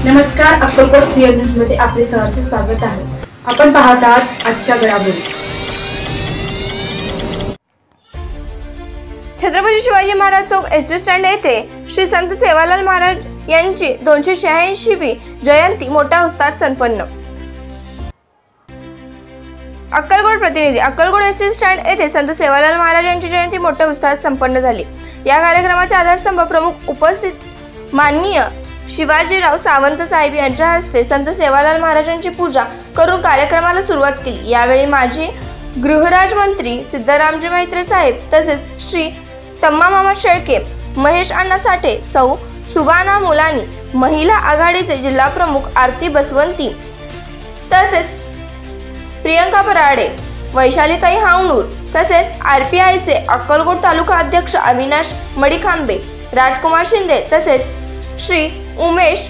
नमस्कार, Akkalkot CN news मध्ये आपले सहर्ष स्वागत आहे। आपण पाहत आहात आजच्या घडामोडी। छत्रपती शिवाजी महाराज चौक एसटी स्टँड येथे श्री संत सेवालाल महाराज यांची 286वी जयंती मोठ्या उत्साहात संपन्न। अक्कलकोट प्रतिनिधी। अक्कलकोट एसटी स्टँड येथे संत सेवालाल महाराज यांची जयंती मोठ्या उत्साहात संपन्न झाली। या कार्यक्रमाचे आधारस्तंभ प्रमुख उपस्थित माननीय शिवाजीराव सावंत साहेब यांच्या हस्ते संत सेवालाल महाराजांची पूजा करून कार्यक्रमाला सुरुवात केली। यावेळी माजी गृहराज्यमंत्री सिद्धरामजी मैत्रे साहेब तसेच श्री तम्मा मामा शेळके, महेश अण्णा साठे, सौ सुबाना मुलानी, महिला आघाडीचे जिल्हा प्रमुख आरती बसवंती तसेच प्रियंका पराडे, वैशालीताई हांगणूर तसेच आरपीआयचे अक्कलकोट तालुका अध्यक्ष अविनाश मडिखांबे, राजकुमार शिंदे तसेच श्री उमेश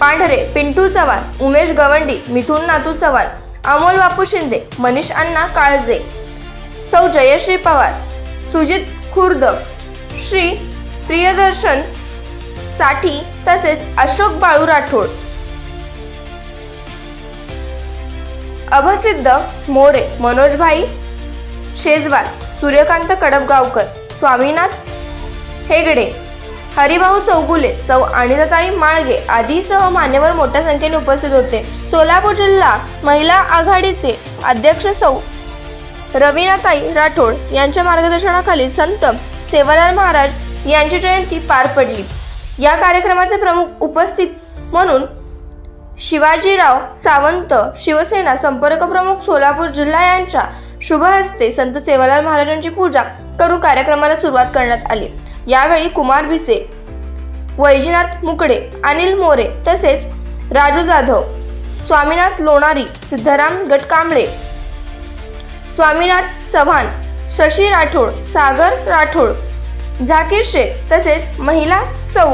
पांढरे, पिंटू चव्हाण, उमेश गवंडी, मिथुन नातू चव्हाण, अमोल बापू शिंदे, मनीष अण्णा काळजे, सौ जयश्री पवार, सुजित खुर्द, श्री प्रियदर्शन साठी तसेच अशोक बाळू राठोड, अभसिद्ध मोरे, मनोजभाई शेजवाल, सूर्यकांत कडबगावकर, स्वामीनाथ हेगडे, हरिभाऊ चौगुले, सौ अनिताताई माळगे आदीसह मान्यवर मोठ्या संख्येने उपस्थित होते। सोलापूर जिल्हा महिला आघाडीचे अध्यक्ष सौ रवीनाताई राठोड यांच्या मार्गदर्शनाखाली संत सेवालाल महाराज यांची जयंती पार पडली। या कार्यक्रमाचे प्रमुख उपस्थित म्हणून शिवाजीराव सावंत शिवसेना संपर्क प्रमुख सोलापूर जिल्हा यांच्या शुभ हस्ते संत सेवालाल महाराजांची पूजा करून कार्यक्रमाला सुरुवात करण्यात आली। यावेळी कुमार भिसे, वैजनाथ मुकडे, अनिल मोरे तसेच राजू जाधव, स्वामीनाथ लोणारी, सिद्धराम गटकांबळे, स्वामीनाथ चव्हाण, शशी राठोड, सागर राठोड, झाकीर शेख तसेच महिला सौ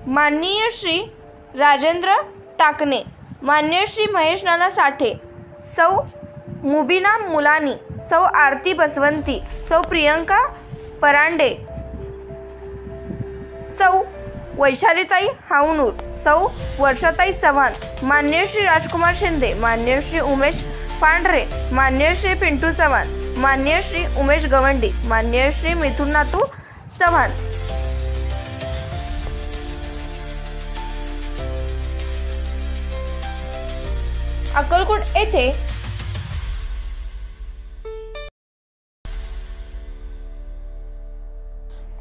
माननीय श्री राजेंद्र टाकणे, माननीय श्री महेश नाना साठे, सौ मुबीना मुलानी, सौ आरती बसवंती, सौ प्रियंका परांडे, सौ वैशालीताई हाऊनूर, सौ वर्षाताई चव्हाण, माननीय श्री राजकुमार शिंदे, माननीय श्री उमेश पांढरे, माननीय श्री पिंटू चव्हाण, माननीय श्री उमेश गवंडी, माननीय श्री मिथुन नातू चव्हाण। अक्कलकोट येथे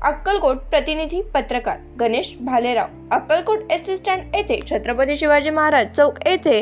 अक्कलकोट प्रतिनिधी पत्रकार गणेश भालेराव। अक्कलकोट एसटी स्टँड येथे छत्रपती शिवाजी महाराज चौक येथे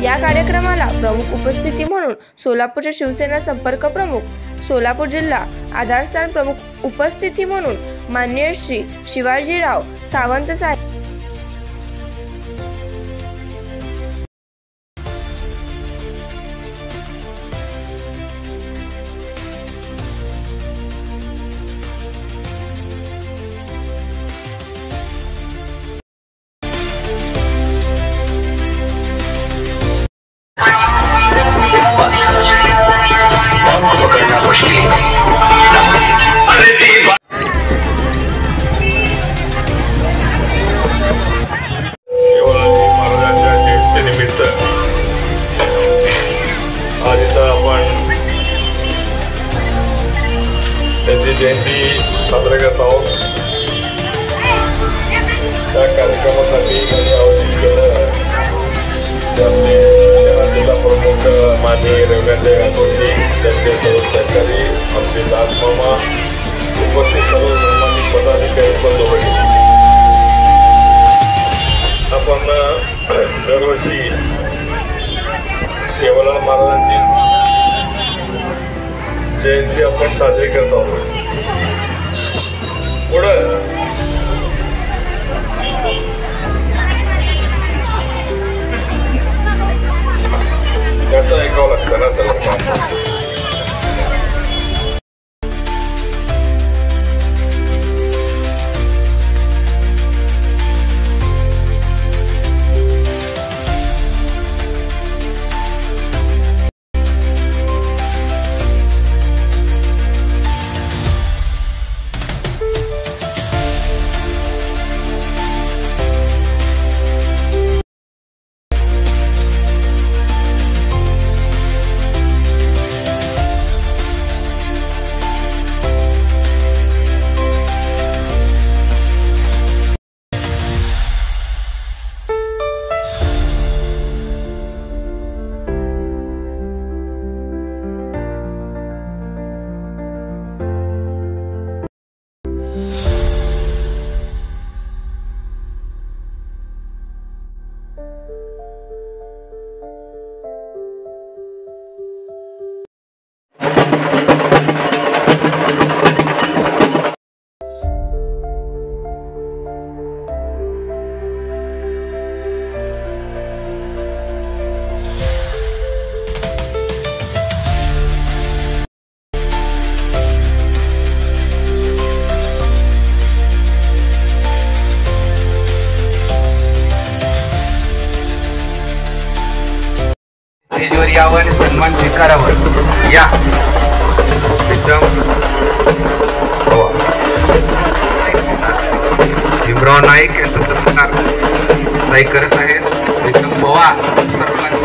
या कार्यक्रमाला प्रमुख उपस्थिती म्हणून सोलापूरचे शिवसेना संपर्क प्रमुख, सोलापूर जिल्हा आधारस्थान प्रमुख उपस्थिती म्हणून माननीय श्री शिवाजीराव सावंत साहेब, त्यांची जयंती साजरा करत आहोत। त्या कार्यक्रमासाठी आयोजित केलं त्याचे जिल्हा प्रमुख माननीय रवींद्र गांधी, त्यांचे सर्व सहकारी, आमचे दासमामा, उपस्थित सर्व धर्माधिक पदाधिकारी बंधू, आपण दरवर्षी सेवालाल महाराजांची जयंती आपण साजरी करत आहोत। पुढं त्याचं ऐकावं लागतं ना त्याला। स्टेजवर यावर सन्मान स्वीकारावर। या भीमराव नाईक यांचा सत्कार ताई करत आहेत। विक्रम पवार सर्वांनी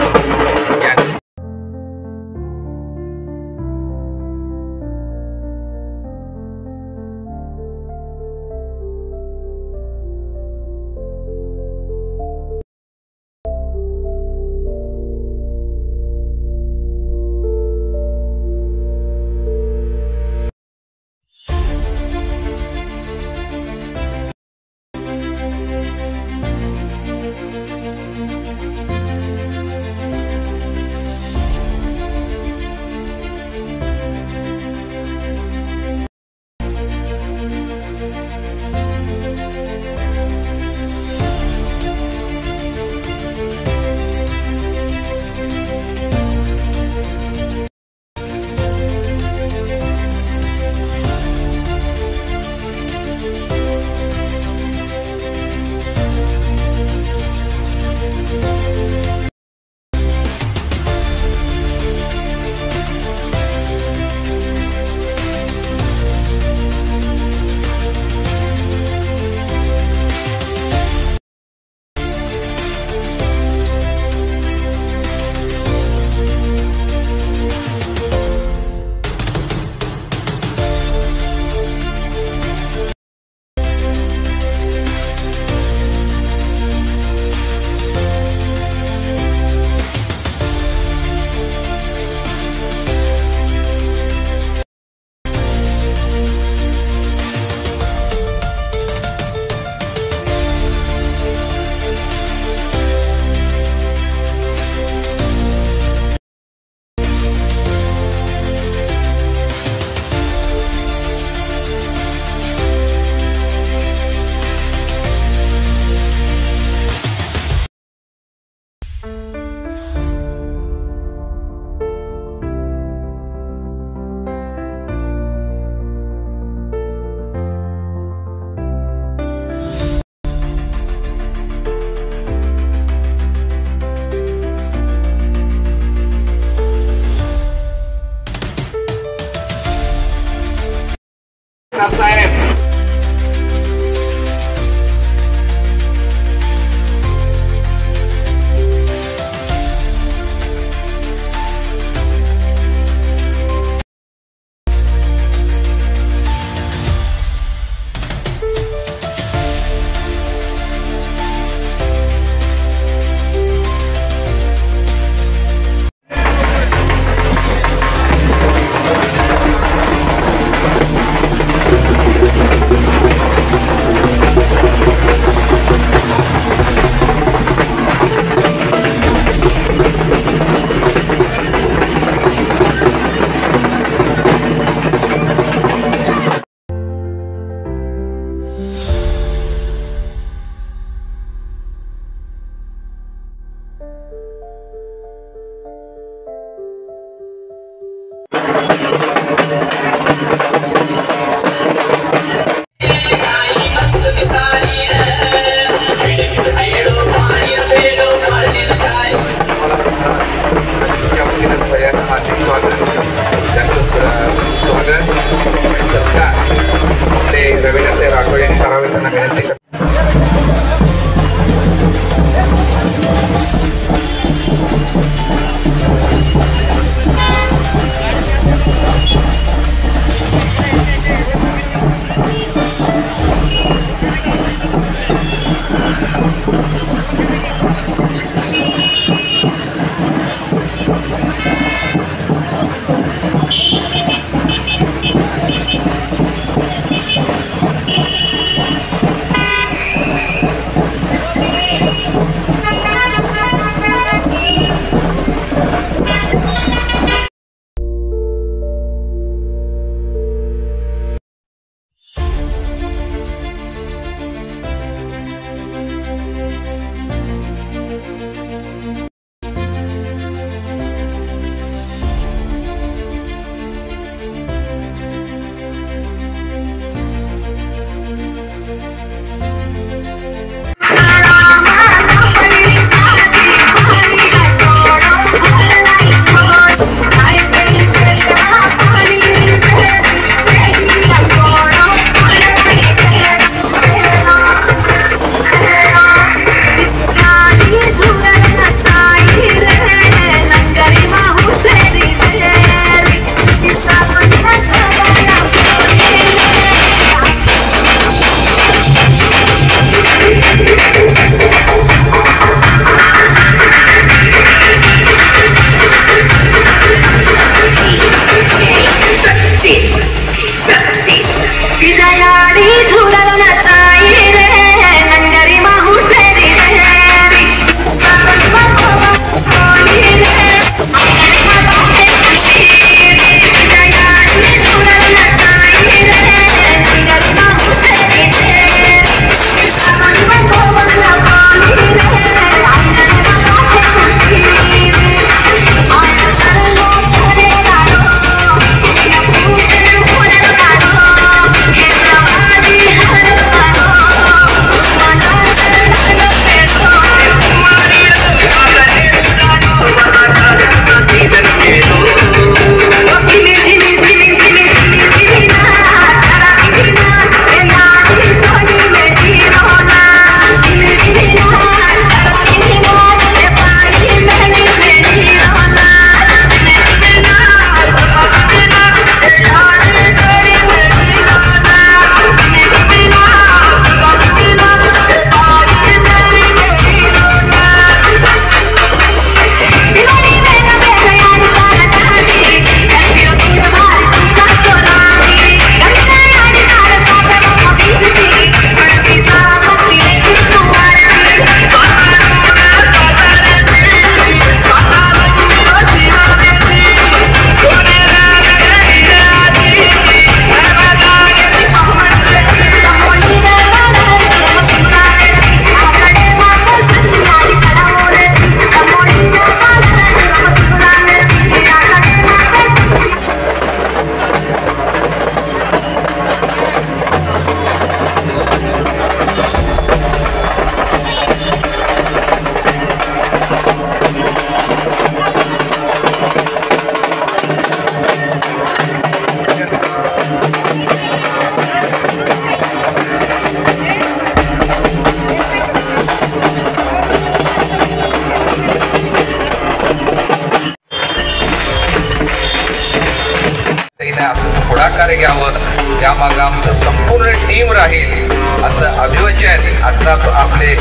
असं पुढाकार घ्यावं, त्यामागं आमचं संपूर्ण टीम राहील असं अभिवचन आत्ताच आपले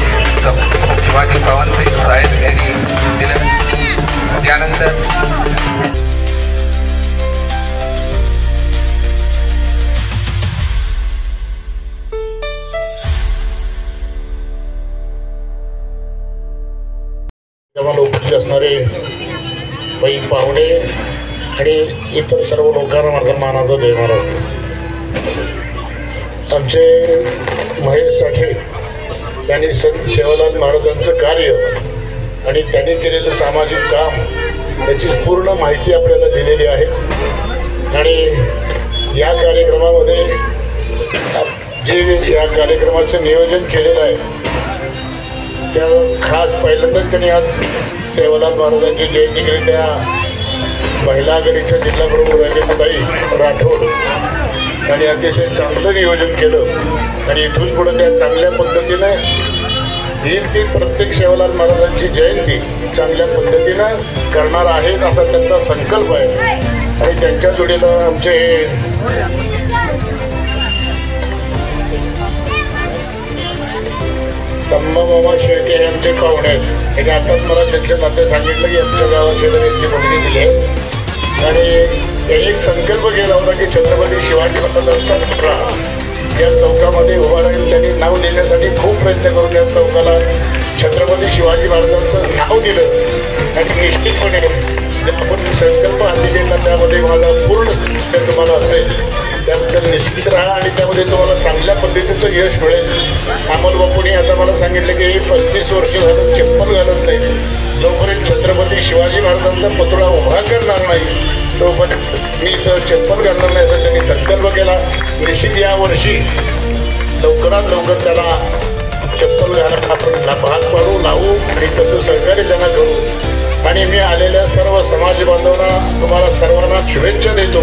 शिवाजी सावंत साहेब यांनी दिलं. त्यानंतर उपस्थित असणारे पै पाहुणे आणि इतर सर्व लोकांना माझा मानाचा देणारा आमचे महेश साठे यांनी संत सेवालाल महाराजांचं कार्य आणि त्यांनी केलेलं सामाजिक काम याची पूर्ण माहिती आपल्याला दिलेली आहे. आणि या कार्यक्रमामध्ये जे या कार्यक्रमाचं नियोजन केलेलं आहे त्या खास पाहिलं तर त्यांनी आज सेवालाल महाराजांची जयंती केली. त्या महिला आघाडीच्या जिल्हा प्रमुख राजेताई राठोड यांनी अतिशय चांगलं नियोजन केलं आणि इथून पुढे त्या चांगल्या पद्धतीने येईल ती प्रत्येक सेवालाल महाराजांची जयंती चांगल्या पद्धतीनं करणार आहेत असा त्यांचा संकल्प आहे. आणि त्यांच्या जोडीला आमचे तम्मा मामा शेळके हे आमचे पाहुणे आहेत. आणि आताच मला त्यांच्या नाते सांगितलं की आमच्या गावात शेजारी यांची मुलगी दिली आहे. आणि त्यांनी एक संकल्प केला होता की छत्रपती शिवाजी महाराजांचा पुतळा या चौकामध्ये उभा राहील. त्यांनी नाव देण्यासाठी खूप प्रयत्न करून या चौकाला छत्रपती शिवाजी महाराजांचं नाव दिलं. आणि निश्चितपणे आपण संकल्प हाती घेतला त्यामध्ये माझा पूर्ण तुम्हाला असेल त्याबद्दल निश्चित राहा आणि त्यामध्ये तुम्हाला चांगल्या पद्धतीचं यश मिळेल. अमोल बापूंनी आता मला सांगितलं की 35 वर्ष झालं चप्पल घालत नाही, जोपर्यंत छत्रपती शिवाजी महाराजांचा पुतळा उभा करणार नाही तोपर्यंत मी इथं चप्पल घालणार नाही असा त्यांनी संकल्प केला. निश्चित यावर्षी लवकरात लवकर त्याला चप्पल घालायला आपण भाग पाडू लावू आणि तसं सहकार्य त्यांना करू. आणि मी आलेल्या सर्व समाज बांधवांना तुम्हाला सर्वांना शुभेच्छा देतो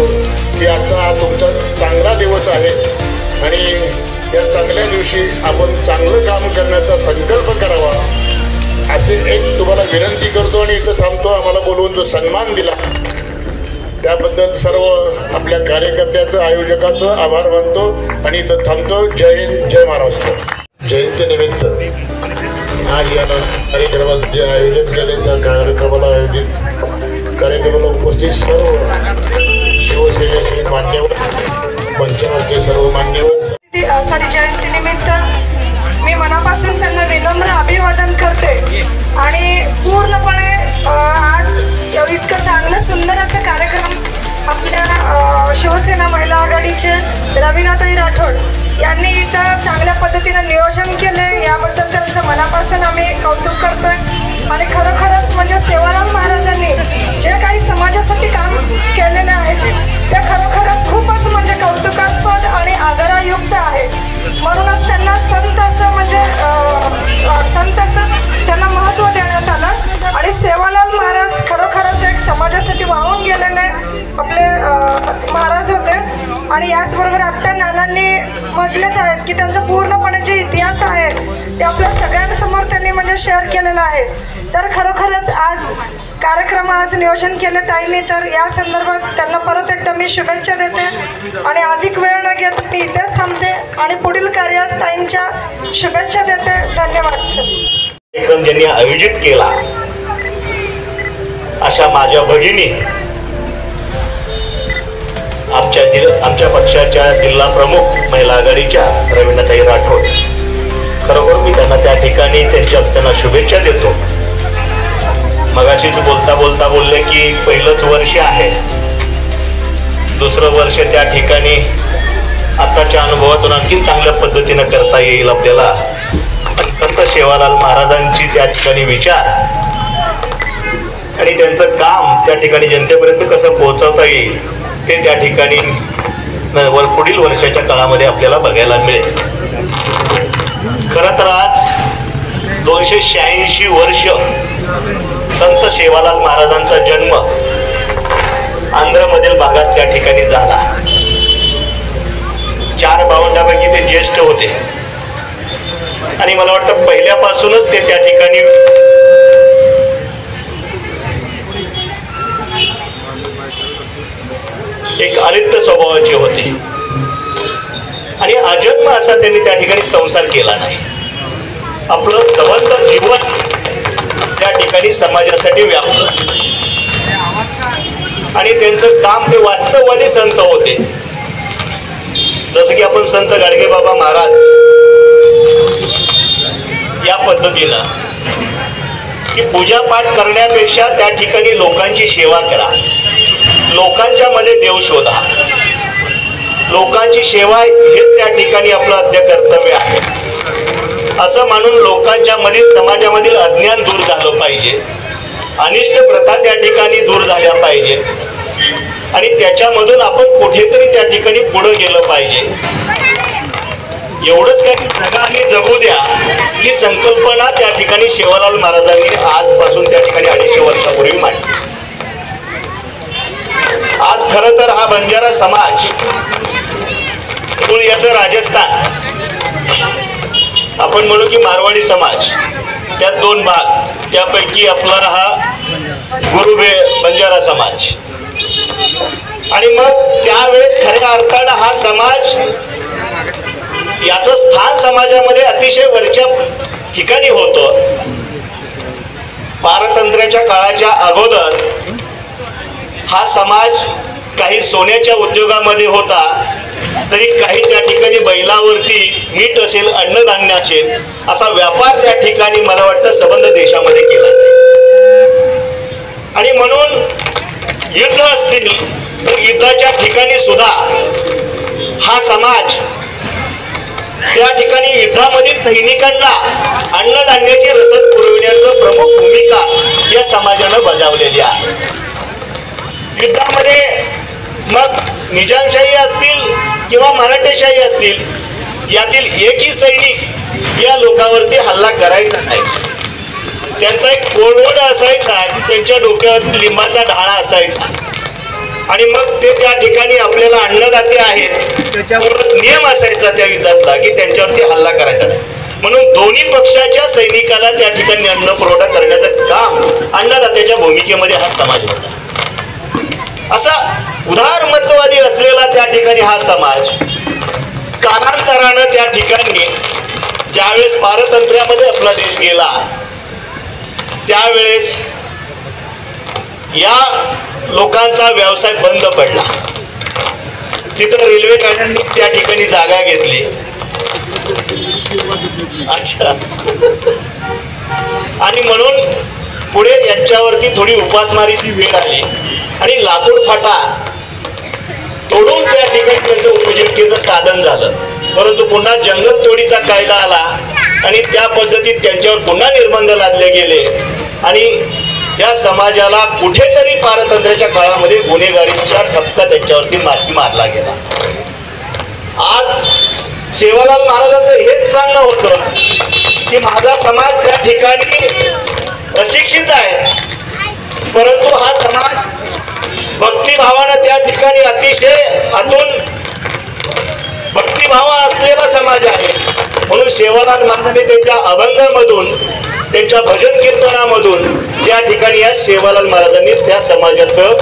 की आजचा हा तुमचा चांगला दिवस आहे आणि या चांगल्या दिवशी आपण चांगलं काम करण्याचा संकल्प करावा असे एक तुम्हाला विनंती करतो. आणि इथं थांबतो. आम्हाला बोलवून जो सन्मान दिला त्याबद्दल सर्व आपल्या कार्यकर्त्याचं आयोजकाचं आभार मानतो आणि इथं थांबतो. जय हिंद, जय महाराष्ट्र. जयंतीनिमित्त आज या कार्यक्रमात जे आयोजन केले त्या कार्यक्रमाला उपस्थित सर्व शिवसेनेचे मान्यवर पंचावरचे सर्व मान्यवर जयंतीनिमित्त मी मनापासून त्यांना विनम्र अभिवादन करते. आणि पूर्णपणे आज इतकं चांगलं सुंदर असं कार्यक्रम आपल्या शिवसेना महिला आघाडीचे रवीनाताई राठोड यांनी इथं चांगल्या पद्धतीनं नियोजन केले. याबद्दल त्यांचं मनापासून आम्ही कौतुक करतोय. आणि खरोखरच म्हणजे सेवालाल महाराजांनी जे काही समाजासाठी काम केलेले आहे ते खरोखरच खूपच म्हणजे कौतुकास्पद आणि आदरायुक्त आहे. म्हणूनच त्यांना संत असं म्हणजे संत असं त्यांना महत्त्व देण्यात आलं. आणि सेवालाल महाराज खरोखरच एक समाजासाठी वाहून गेलेले आपले महाराज होते. आणि याचबरोबर आत्या नानांनी म्हटलेच आहेत की त्यांचा पूर्णपणे जे इतिहास आहे ते आपल्या सगळ्यांसमोर त्यांनी म्हणजे शेअर केलेला आहे. तर खरोखरच आज कार्यक्रम आज नियोजन केले ताईंनी. तर या संदर्भात त्यांना परत एकदा मी शुभेच्छा देते आणि अधिक वेळ न घेता मी इथेच थांबते आणि पुढील कार्यास ताईंच्या शुभेच्छा देते. धन्यवाद सर. कार्यक्रम ज्यांनी आयोजित केला अशा माझ्या भगिनी आमच्या पक्षाच्या जिल्हा प्रमुख महिला आघाडीच्या रवीनाताई राठोड, खरोखर मी त्यांना त्या ठिकाणी त्यांना शुभेच्छा देतो. मगाशीच बोलता बोलता बोलले की पहिलंच वर्ष आहे, दुसरं वर्ष त्या ठिकाणी आताच्या अनुभवातून आणखी चांगल्या पद्धतीनं करता येईल आपल्याला. संत सेवालाल महाराजांची त्या ठिकाणी विचार आणि त्यांचं काम त्या ठिकाणी जनतेपर्यंत कसं पोहोचवता येईल ते त्या ठिकाणी पुढील वर्षाच्या काळामध्ये आपल्याला बघायला मिळेल. खरं तर आज 286 वर्ष संत सेवालाल महाराजांचा जन्म आंध्रमधील भागात त्या ठिकाणी झाला. 4 भावंडांपैकी ते ज्येष्ठ होते आणि मला वाटतं पहिल्यापासूनच ते त्या ठिकाणी एक अलिप्त स्वभावाचे होते आणि अजन्म असा त्यांनी त्या ठिकाणी संसार केला नाही. आपलं संबंध जीवन त्या ठिकाणी समाजासाठी व्यापलं आणि त्यांचं काम ते वास्तववादी संत होते. जसं की आपण संत गाडगेबाबा महाराज या पद्धतीनं की पूजापाठ करण्यापेक्षा त्या ठिकाणी लोकांची सेवा करा, लोकांच्या मध्ये देव शोधा, लोकांची सेवा हेच त्या ठिकाणी आपलं आद्य कर्तव्य आहे असं मानून लोकांच्या मध्ये समाजामधील अज्ञान दूर झालं पाहिजे, अनिष्ट प्रथा त्या ठिकाणी दूर झाल्या पाहिजेत आणि त्याच्यामधून आपण कुठेतरी त्या ठिकाणी पुढे गेलं पाहिजे. एवढंच काही जगा आणि जगू द्या ही संकल्पना त्या ठिकाणी सेवालाल महाराजांनी आजपासून त्या ठिकाणी 250 वर्षापूर्वी मांडली. आज खरं तर हा बंजारा समाज मूळ याचं राजस्थान, आपण म्हणू की मारवाडी समाज, त्यात 2 भाग, त्यापैकी आपला हा गुरु बंजारा समाज. आणि मग त्यावेळेस खऱ्या अर्थानं हा समाज याचं स्थान समाजामध्ये अतिशय वरच्या ठिकाणी होतं. पारतंत्र्याच्या काळाच्या अगोदर हा समाज काही सोन्याच्या उद्योगामध्ये होता, तरी काही त्या ठिकाणी बैलावरती मीठ असेल, अन्नधान्य असेल असा व्यापार त्या ठिकाणी मला वाटतं संबंध देशामध्ये केला. आणि म्हणून युद्ध असतील तर युद्धाच्या ठिकाणी सुद्धा हा समाज त्या ठिकाणी युद्धामधील सैनिकांना अन्नधान्याची रसद पुरविण्याचं प्रमुख भूमिका या समाजानं बजावलेली आहे. युद्धामध्ये मग निजामशाही असतील किंवा मराठेशाही असतील, यातील एकही सैनिक या लोकांवरती हल्ला करायचा नाही. त्यांचा एक कोडवड असायचा, त्यांच्या डोक्यावर लिंबाचा ढाळा असायचा आणि मग ते त्या ठिकाणी आपल्याला अन्नदाते आहेत त्याच्यावर नियम असायचा त्या युद्धातला की त्यांच्यावरती हल्ला करायचा नाही. म्हणून दोन्ही पक्षाच्या सैनिकाला त्या ठिकाणी अन्न पुरवठा करण्याचं काम अन्नदात्याच्या भूमिकेमध्ये हा समाज होता. असा उदारमतवादी असलेला त्या ठिकाणी हा समाज कालांतरानं त्या ठिकाणी ज्यावेळेस पारतंत्र्यामध्ये आपला देश गेला त्यावेळेस या लोकांचा व्यवसाय बंद पडला. तिथं रेल्वे गाड्यांनी त्या ठिकाणी जागा घेतली. अच्छा. आणि म्हणून पुढे यांच्यावरती थोडी उपासमारीची वेळ आली आणि लाकूड फाटा तोडून त्या ठिकाणी त्यांचं उपजीविकेचं साधन झालं. परंतु पुन्हा जंगल तोडीचा कायदा आला आणि त्या पद्धतीत त्यांच्यावर पुन्हा निर्बंध लादले गेले आणि या समाजाला कुठेतरी पारतंत्र्याच्या काळामध्ये गुन्हेगारीचा ठपका त्यांच्यावरती मारला गेला. आज सेवालाल महाराजांचं हेच सांगणं होतं की माझा समाज त्या ठिकाणी अशिक्षित आहे, परंतु हा समाज भक्तिभावानं त्या ठिकाणी अतिशय आतून भक्तिभाव असलेला समाज आहे. म्हणून सेवालाल महाराजांनी त्यांच्या अभंगामधून त्यांच्या भजन कीर्तनामधून त्या ठिकाणी या सेवालाल महाराजांनी त्या समाजाचं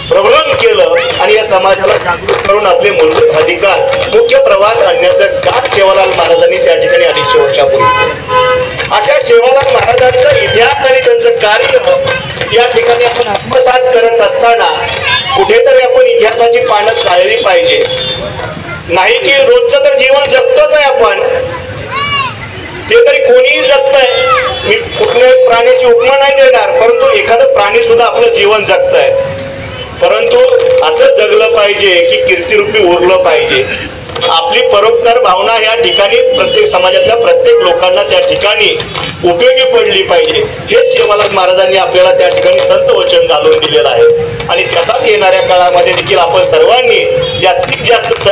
प्रबोधन केलं आणि या समाजाला जागृत करून आपले मूलभूत अधिकार मुख्य प्रवाहात आणण्याचं काम सेवालाल महाराजांनी त्या ठिकाणी 250 वर्षापूर्वी केलं. अशा सेवालाल महाराजांचा इतिहास आणि त्यांचं कार्य या ठिकाणी आपण आत्मसात करत असताना कुठेतरी आपण इतिहासाची पानं चालली पाहिजे. नाही की रोजचं तर जीवन जगतोच आहे आपण, ते तरी कोणीही जगतंय. मी कुठल्याही प्राण्याची उपमा नाही देणार, परंतु एखादं प्राणी सुद्धा आपलं जीवन जगतंय. परंतु असं जगलं पाहिजे की कीर्तिरूपी उरलं पाहिजे. आपली परोपकार भावना या ठिकाणी प्रत्येक समाजातल्या प्रत्येक लोकांना त्या ठिकाणी उपयोगी पडली पाहिजे. हेच सेवालाल महाराजांनी आपल्याला त्या ठिकाणी संत वचन घालून दिलेलं आहे आणि त्याचाच येणाऱ्या काळामध्ये देखील आपण सर्वांनी जास्तीत जास्त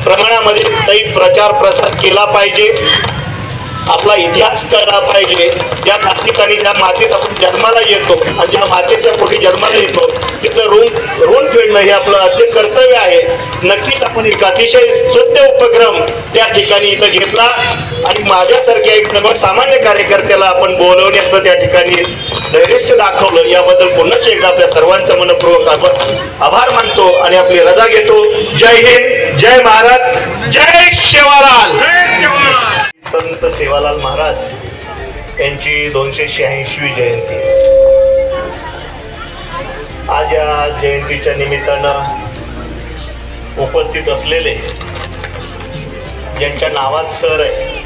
प्रमाणामध्ये ताई प्रचार प्रसार केला पाहिजे. आपला इतिहास कळला पाहिजे. ज्या ठिकाणी ज्या मातीत आपण जन्माला येतो आणि ज्या मातेच्या पोटी जन्माला येतो तिचं ऋण फेडणं हे आपलं आद्य कर्तव्य आहे. नक्कीच आपण एक अतिशय स्तुत्य उपक्रम त्या ठिकाणी इथं घेतला आणि माझ्यासारख्या एक सर्वसामान्य कार्यकर्त्याला आपण बोलवण्याचं त्या ठिकाणी धैर्य दाखवलं याबद्दल पुन्हा एकदा आपल्या सर्वांचा मनपूर्वक आभार मानतो आणि आपली रजा घेतो. जय हिंद, जय महाराज, जय सेवालाल. संत सेवालाल महाराज यांची 286वी जयंती. आज या जयंतीच्या निमित्तानं उपस्थित असलेले ज्यांच्या नावात सर आहे,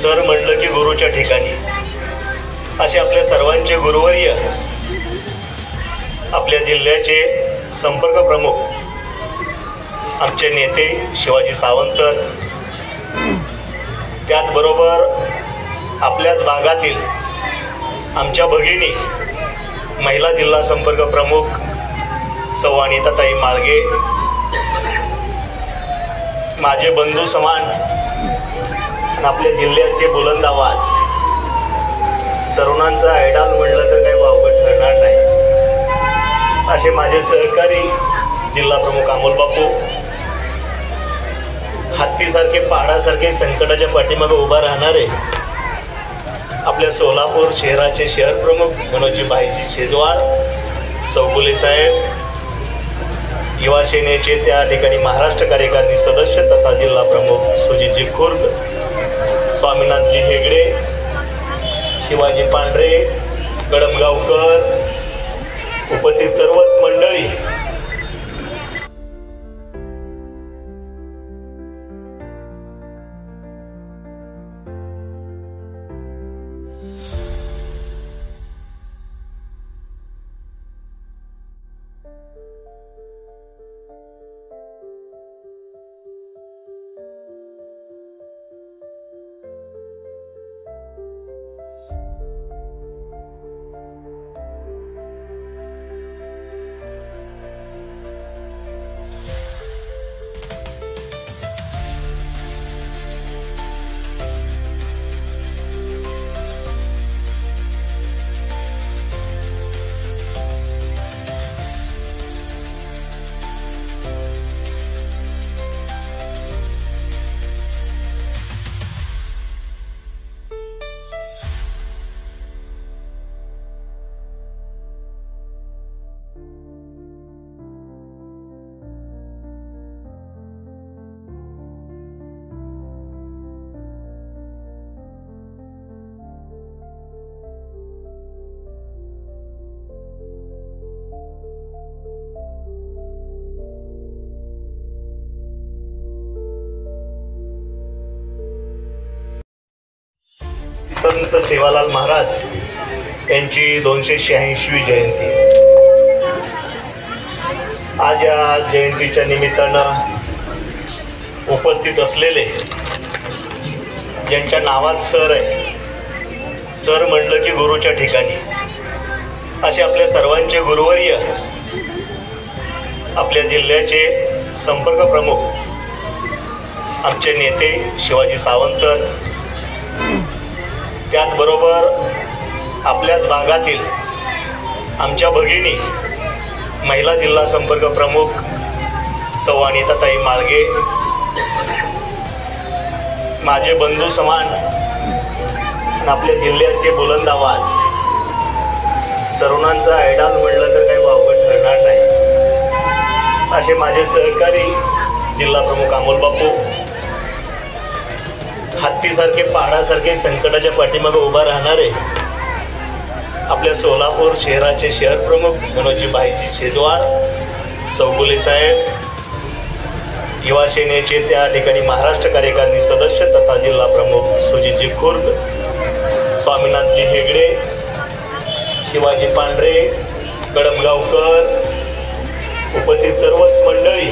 सर म्हणलं की गुरुच्या ठिकाणी, असे आपल्या सर्वांचे गुरुवर्य, आपल्या जिल्ह्याचे संपर्क प्रमुख आमचे नेते शिवाजी सावंत सर, त्याचबरोबर आपल्याच भागातील आमच्या भगिनी महिला जिल्हा संपर्क प्रमुख सौ अनिताताई माळगे, माझे बंधू समान आणि आपल्या जिल्ह्याचे बुलंद आवाज, तरुणांचा आयडॉल म्हणलं तर काही वावगं ठरणार नाही, असे माझे सहकारी जिल्हा प्रमुख अमोल बापू, हत्तीसारखे पहाडासारखे संकटाच्या पाठीमागे उभा राहणारे आपल्या सोलापूर शहराचे शहर प्रमुख मनोजी भाईजी शेजवार, चौगुले साहेब, युवा सेनेचे त्या ठिकाणी महाराष्ट्र कार्यकारिणी सदस्य तथा जिल्हा प्रमुख सुजितजी खुर्द, स्वामीनाथजी हेगडे, शिवाजी पांढरे, गडमगावकर, उपस्थित सर्वच मंडळी, संत सेवालाल महाराज यांची 286वी जयंती. आज या जयंतीच्या निमित्तानं उपस्थित असलेले ज्यांच्या नावात सर आहे, सर म्हणलं की गुरुच्या ठिकाणी, असे आपल्या सर्वांचे गुरुवर्य, आपल्या जिल्ह्याचे संपर्क प्रमुख आमचे नेते शिवाजी सावंत सर, त्याचबरोबर आपल्याच भागातील आमच्या भगिनी महिला जिल्हा संपर्क प्रमुख सौ अनिताताई माळगे, माझे बंधू समान आणि आपल्या जिल्ह्याचे बुलंद आवाज, तरुणांचा आयडॉल म्हणलं तर काही वावगं ठरणार नाही, असे माझे सहकारी जिल्हा प्रमुख अमोल बापू, हत्तीसारखे पहाडासारखे संकटाच्या पाठीमागे उभा राहणारे आपल्या सोलापूर शहराचे शहर प्रमुख मनोजी भाईजी शेजवार, चौगुले साहेब, युवा सेनेचे त्या ठिकाणी महाराष्ट्र कार्यकारिणी सदस्य तथा जिल्हा प्रमुख सुजितजी खुर्द, स्वामीनाथजी हेगडे, शिवाजी पांढरे, गडमगावकर, उपस्थित सर्वच मंडळी,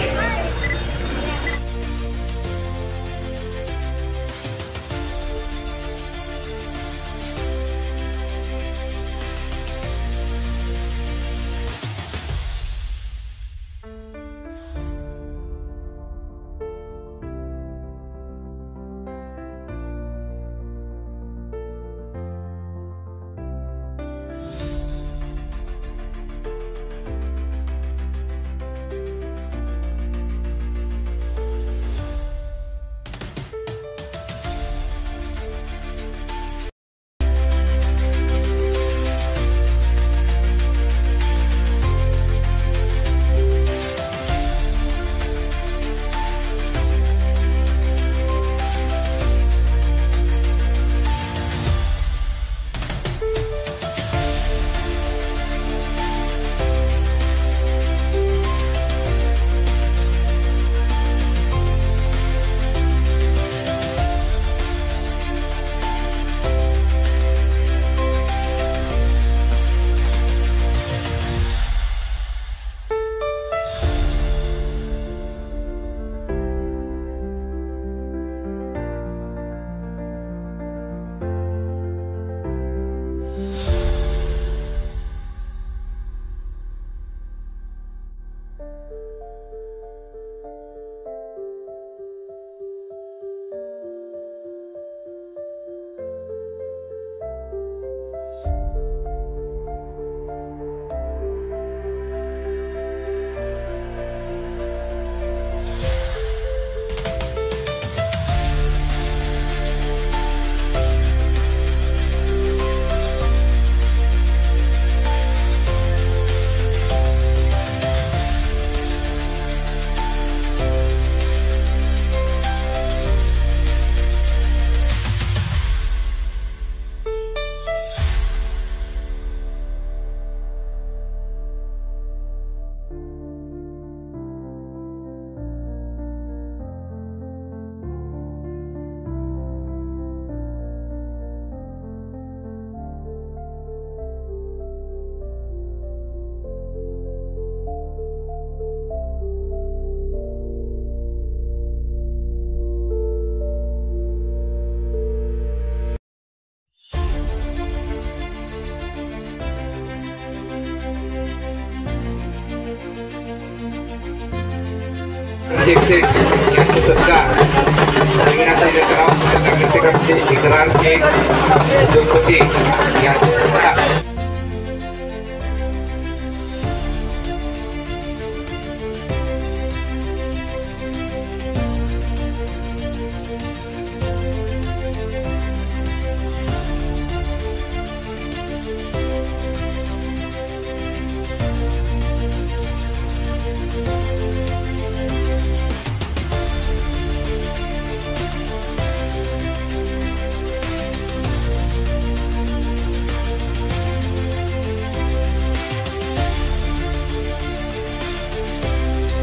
शेख यांचा सत्कार रंगनाथ इलेक्ट्रॉनिक नगरसेवकांचे इकरार शेख उद्योगपती यांचा सत्कार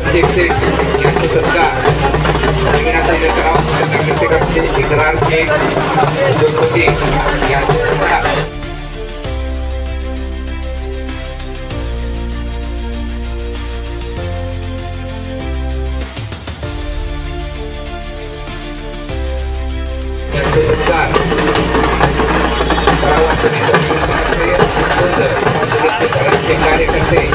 शेख यांचा सत्कार रंगनाथ इलेक्ट्रॉनिक नगरसेवकांचे इकरार शेख उद्योगपती यांचा सत्कार कार्यकर्ते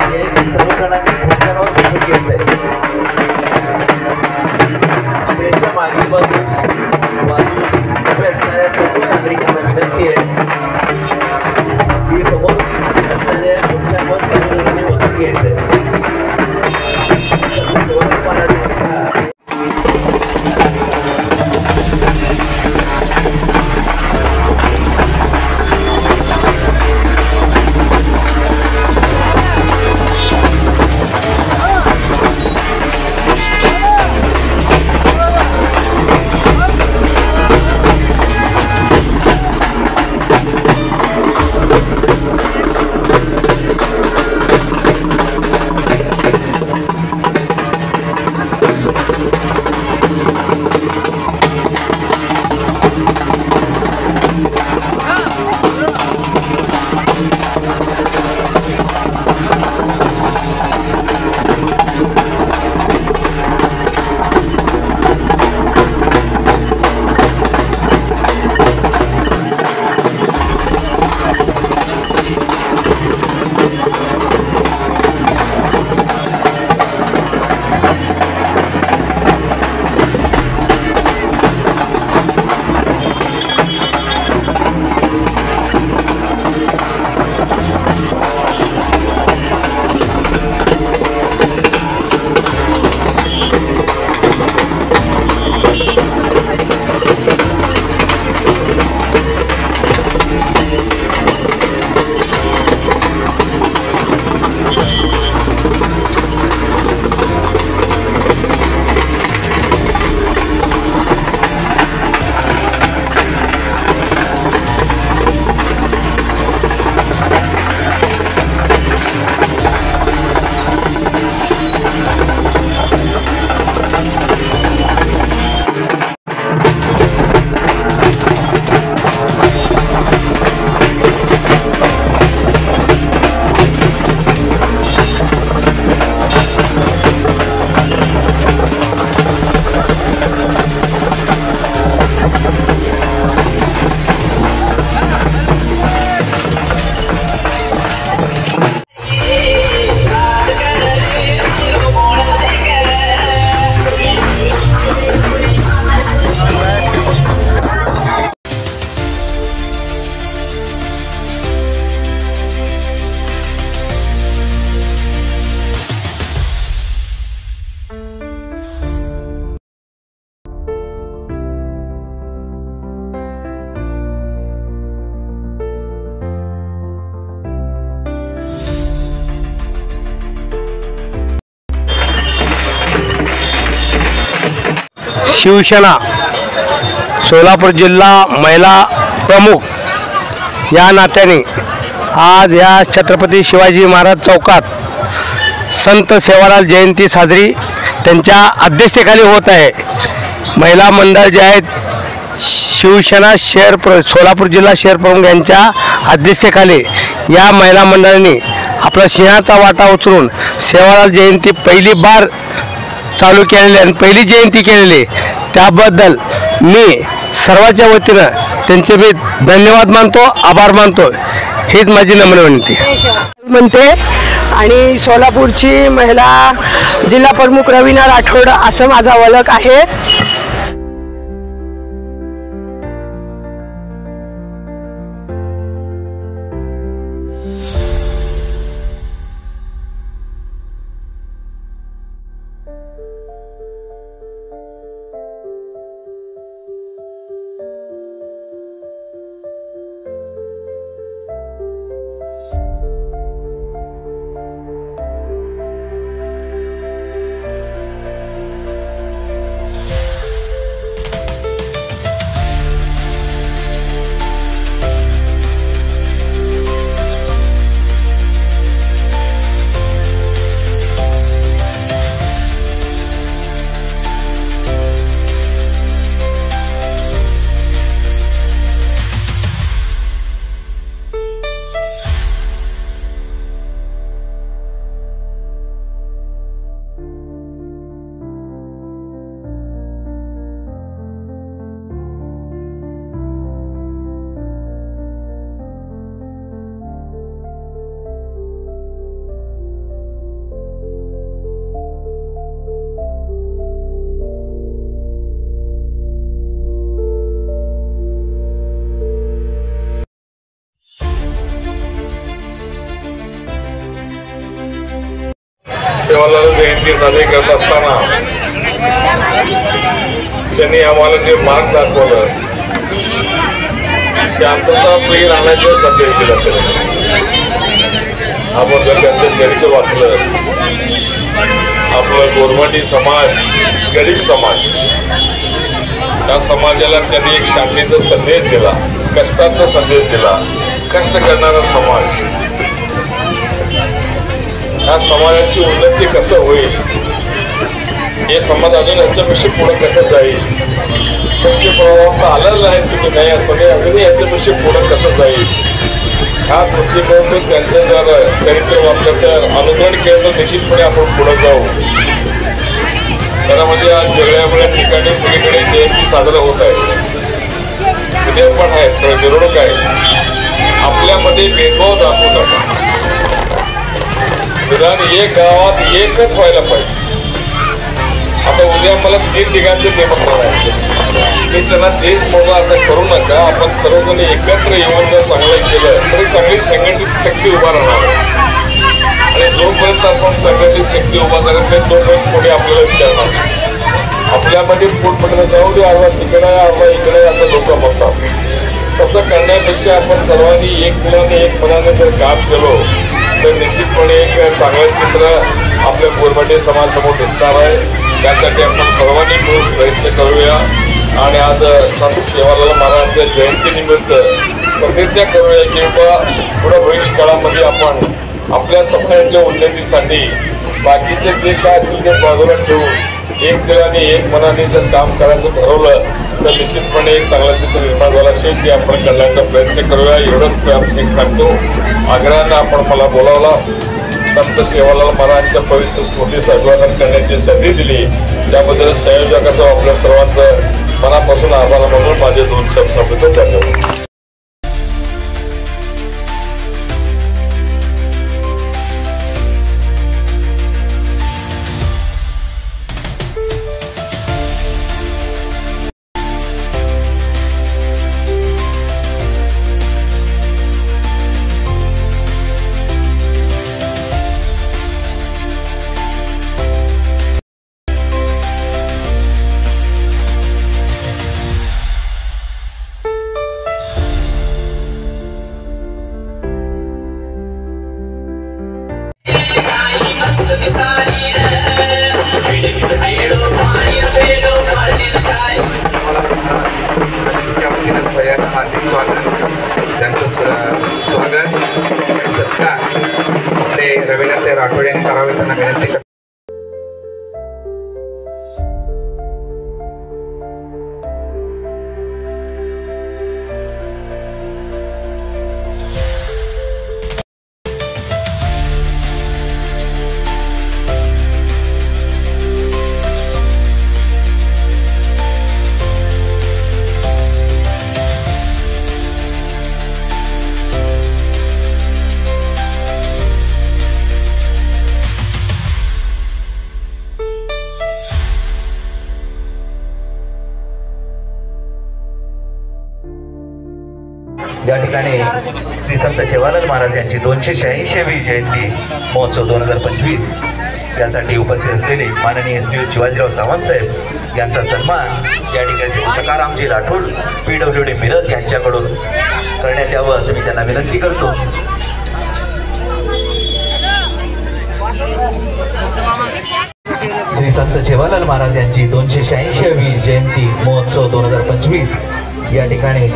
हे सर्व जणांनी प्रचारावर बसून घेतलंय. स्टेजच्या मागील बाजूस असणाऱ्या सर्व नागरिकांना विनंती आहे की समोर असणाऱ्या खुर्च्यांवर सर्व जणांनी बसून घ्यायचंय. शिवसेना सोलापूर जिल्हा महिला प्रमुख या नात्याने आज या छत्रपती शिवाजी महाराज चौकात संत सेवालाल जयंती साजरी त्यांच्या अध्यक्षतेखाली होत आहे. महिला मंडळ जे आहेत शिवसेना सोलापूर जिल्हा शहर प्रमुख यांच्या अध्यक्षतेखाली या महिला मंडळाने आपला सिंहाचा वाटा उचलून सेवालाल जयंती पहिली बार चालू केलेली आणि पहिली जयंती केलेली, त्याबद्दल मी सर्वांच्या वतीनं त्यांचे मी धन्यवाद मानतो, आभार मानतो. हीच माझी नम्र विनंती म्हणते. आणि सोलापूरची महिला जिल्हा प्रमुख रवीना राठोड असं माझा ओळख आहे. सेवालाल जयंती साजरी करत असताना त्यांनी आम्हाला जे मार्ग दाखवलं, शांतता प्रिय राहण्याचे संदेश दिला. आपण जर त्यांचं चरित्र वाचलं, आपलं गोरमाटी समाज, गरीब समाज, त्या समाजाला त्यांनी एक शांतीचा संदेश दिला, कष्टाचा संदेश दिला. कष्ट करणारा समाज, या समाजाची उन्नती कसं होईल, हे समाज अजून याच्यापेक्षा पुढे कसं जाईल, तुमचे प्रवाह आलेला आहे तुम्ही नाही असं नाही, अजूनही याच्यापेक्षा पुढे कसं जाईल, हा दृष्टिकोन त्यांचं जर चरित्र वाचलं तर अनुकरण केलं तर निश्चितपणे आपण पुढे जाऊ. त्यामध्ये आज वेगळ्या ठिकाणी सगळीकडे जयंती साजरा होत आहे, उद्या पण आहे, मिरवणूक आहे. आपल्यामध्ये भेदभाव दाखवू नका. निदान एक गावात एकच व्हायला पाहिजे. आता उद्या मला 3 ठिकाणचे पेपर करायचे, मी त्यांना देश मोठा असं करू नका. आपण सर्वजण एकत्र येऊन जर चांगलं केलं तरी चांगली संघटित शक्ती उभा राहणार आणि जोपर्यंत आपण संघटित शक्ती उभा करत नाही तोपर्यंत पुढे आपल्याला विचारणार. आपल्यामध्ये फूटपटणं जाऊ दे, अर्धा तिकडे अर्धा इकडे असं लोक म्हणतात. तसं करण्यापेक्षा आपण सर्वांनी एक मुलाने एक मनाने जर काम केलो तर निश्चितपणे एक चांगलं चित्र आपल्या गोरमाटी समाजासमोर दिसणार आहे. त्यासाठी आपण सर्वांनी मिळून प्रयत्न करूया आणि आज संत सेवालाल महाराजांच्या जयंतीनिमित्त प्रतिज्ञा करूया की बाबा पुढे भविष्य काळामध्ये आपण आपल्या समाजाच्या उन्नतीसाठी बाकीचे जे काय असतील ते बाजूला ठेवून एक दिलाने एक मनाने जर काम करायचं ठरवलं तर निश्चितपणे एक चांगलं चित्र निर्माण झालं असेल ते आपण करण्याचा प्रयत्न करूया. एवढंच एक सांगतो. आग्रहानं आपण मला बोलावला, संत सेवालाल महाराजांच्या पवित्र स्मृतीचं अभिवादन करण्याची संधी दिली, त्याबद्दल संयोजकाचं आपल्या सर्वांचं मनापासून आभार म्हणून माझे 2 शब्द संबोधित जातो. हार्दिक स्वागत, त्यांचं स्वागत सत्कार आपले रवींद्र राठोड यांनी करावे त्यांना विनंती करतो. या ठिकाणी श्री संत सेवालाल महाराज यांची 286वी जयंती महोत्सव 2025 यासाठी उपस्थित असलेले माननीय श्री शिवाजीराव सावंत साहेब यांचा सन्मान या ठिकाणी सकारामजी राठोड PWD मिरज यांच्याकडून करण्यात यावं असं मी त्यांना विनंती करतो. श्री संत सेवालाल महाराज यांची 286वी जयंती महोत्सव 2025 या ठिकाणी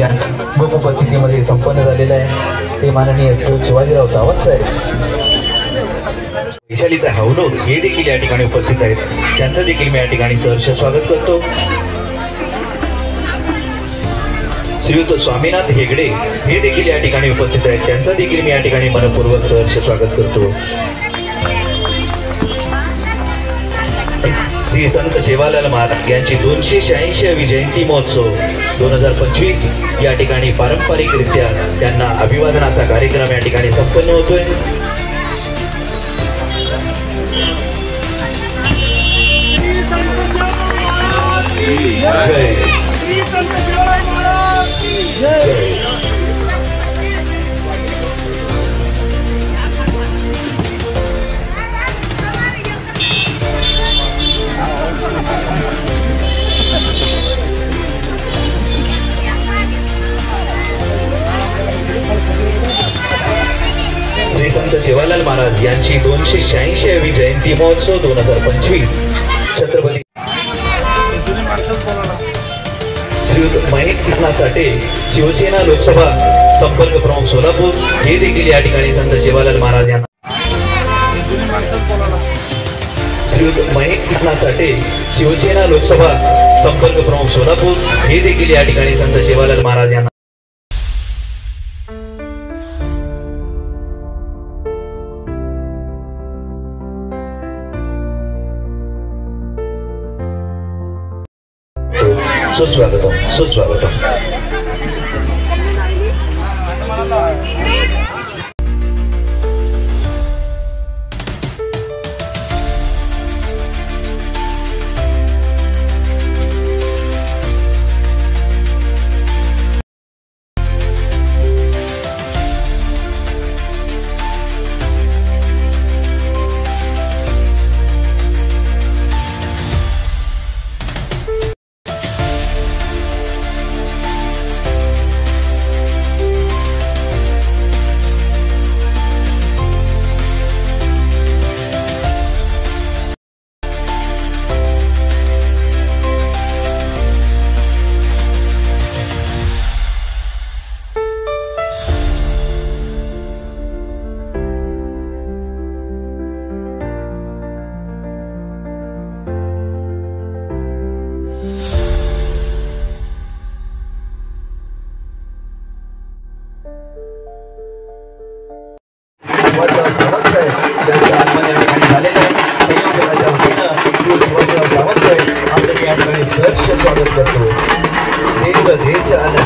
मुख्य उपस्थितीमध्ये संपन्न झालेला आहे. ते माननीय शिवाजीराव सावंत साहेब, वैशालीता हवलोद हे देखील या ठिकाणी उपस्थित आहेत. त्यांचं देखील मी या ठिकाणी सहर्ष स्वागत करतो. श्रीयुत स्वामीनाथ हेगडे हे देखील या ठिकाणी उपस्थित आहेत. त्यांचं देखील मी या ठिकाणी मनपूर्वक सहर्ष स्वागत करतो. श्री संत सेवालाल महाराज यांची 286वी जयंती महोत्सव 2025 या ठिकाणी पारंपरिकरित्या त्यांना अभिवादनाचा कार्यक्रम या ठिकाणी संपन्न होतोय. जय जय यांची 286वी जयंती महोत्सव 2025 छत्रपती श्रीयुत महेश नानासाठे शिवसेना लोकसभा संपर्क प्रमुख सोलापूर हे देखील या ठिकाणी संत सेवालाल महाराज यांना श्रीयुत महेश नानासाठे शिवसेना लोकसभा संपर्क प्रमुख सोलापूर हे देखील या ठिकाणी संत सेवालाल महाराज यांना सुस्वागतम सुस्वागतम।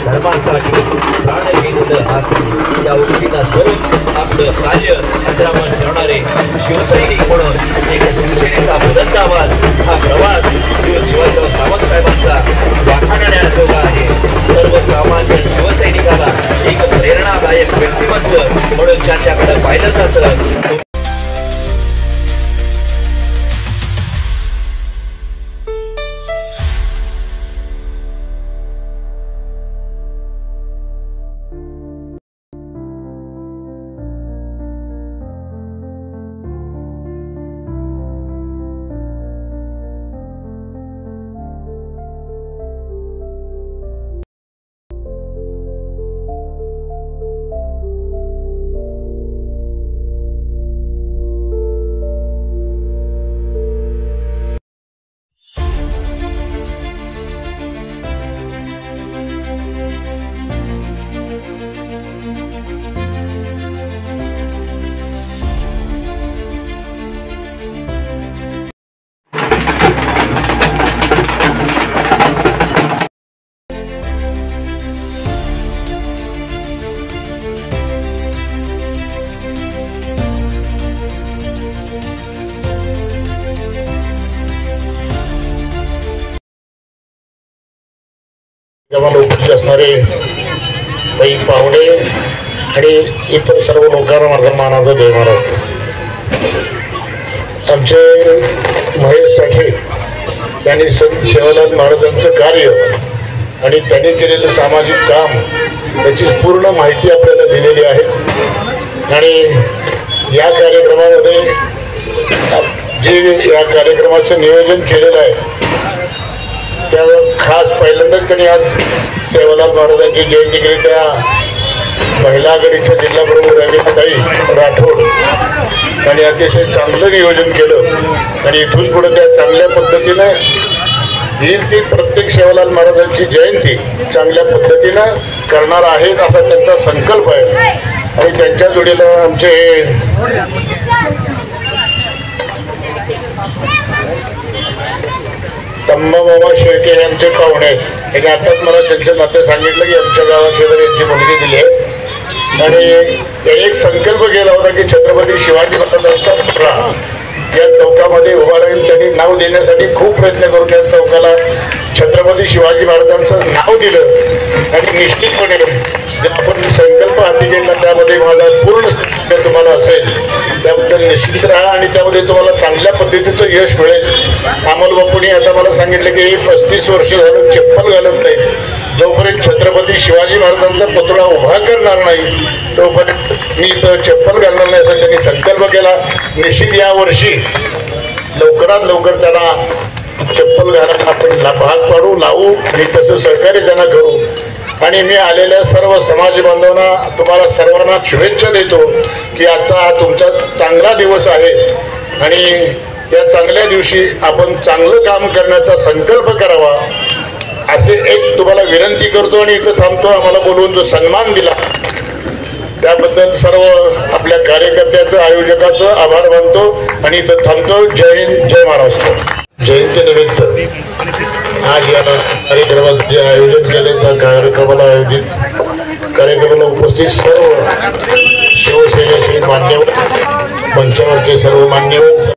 धर्मासाठी प्राण देऊन या उक्तीला धरून आपलं कार्य अजरामर ठेवणारे शिवसैनिक म्हणून एक शिवसेनेचा बुलंद आवाज हा प्रवास शिवाजीराव सावंत साहेबांचा वाखाणण्याजोगा आहे। सर्वसामान्य शिवसैनिकाला एक प्रेरणादायक व्यक्तिमत्व म्हणून ज्यांच्याकडे पाहिलं जातं जमाला उपस्थित असणारे काही पाहुणे आणि इतर सर्व लोकांना माझा मानाचा जय महाराज। आमचे महेश साठे यांनी संत सेवालाल महाराजांचं कार्य आणि त्यांनी केलेलं सामाजिक काम याची पूर्ण माहिती आपल्याला दिलेली आहे आणि या कार्यक्रमामध्ये जे या कार्यक्रमाचं नियोजन केलेलं आहे त्या खास पहिल्यांदाच त्यांनी आज सेवालाल महाराजांची जयंती केली। त्या महिला आघाडीच्या जिल्हा प्रमुख रवीनाताई राठोड यांनी अतिशय चांगलं नियोजन केलं आणि इथून पुढे त्या चांगल्या पद्धतीने येईल ती प्रत्येक सेवालाल महाराजांची जयंती चांगल्या पद्धतीनं करणार आहेत असा त्यांचा संकल्प आहे आणि त्यांच्या जोडीला आमचे तम्माबाबा शेळके हे आमचे पाहुणे आहेत। आणि आताच मला त्यांच्या नाते सांगितलं की आमच्या गावाशेजारी यांची मुलगी दिली आहे आणि एक संकल्प केला होता की छत्रपती शिवाजी महाराजांचा पुतळा या चौकामध्ये उभा राहील। त्यांनी नाव देण्यासाठी खूप प्रयत्न करून या चौकाला छत्रपती शिवाजी महाराजांचं नाव दिलं आणि निश्चितपणे जे आपण संकल्प हाती घेतला त्यामध्ये माझा पूर्ण तुम्हाला असेल त्याबद्दल निश्चित राहा आणि त्यामध्ये तुम्हाला चांगल्या पद्धतीचं यश मिळेल। अमोल बापूंनी आता मला सांगितलं की 35 वर्ष झालं चप्पल घालत नाही, जोपर्यंत छत्रपती शिवाजी महाराजांचा पुतळा उभा करणार नाही तोपर्यंत मी इथं चप्पल घालणार नाही असा त्यांनी संकल्प केला. निश्चित या वर्षी लवकरात लवकर त्यांना चप्पल घालायला आपण भाग पाडू लावू आणि तसं सहकार्य त्यांना करू. आणि मी आलेल्या सर्व समाज बांधवांना तुम्हाला सर्वांना शुभेच्छा देतो की आजचा हा तुमचा चांगला दिवस आहे आणि या चांगल्या दिवशी आपण चांगलं काम करण्याचा संकल्प करावा असे एक तुम्हाला विनंती करतो. आणि इथं थांबतो. आम्हाला बोलवून जो सन्मान दिला त्याबद्दल सर्व आपल्या कार्यकर्त्याचं आयोजकाचं आभार मानतो आणि इथं थांबतो. जय हिंद, जय महाराष्ट्र. जयंतीनिमित्त आज या कार्यक्रमाचं जे आयोजन केले त्या कार्यक्रमाला उपस्थित सर्व शिवसेनेचे मान्यवर, मंचावरचे सर्व मान्यवर,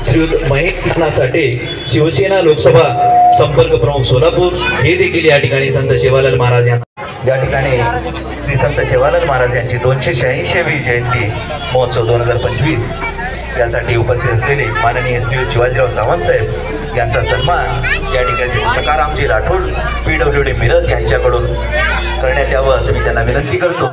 श्रीयुत महेश साठे, शिवसेना लोकसभा संपर्क प्रमुख सोलापूर, हे देखील या ठिकाणी संत सेवालाल महाराज यांना या ठिकाणी श्री संत सेवालाल महाराज यांची 286वी जयंती महोत्सव 2025 यासाठी उपस्थित असलेले माननीय श्रीयुत शिवाजीराव सावंत साहेब यांचा सन्मान या ठिकाणी सकारामजी राठोड PWD मिरज यांच्याकडून करण्यात यावं असं मी त्यांना विनंती करतो.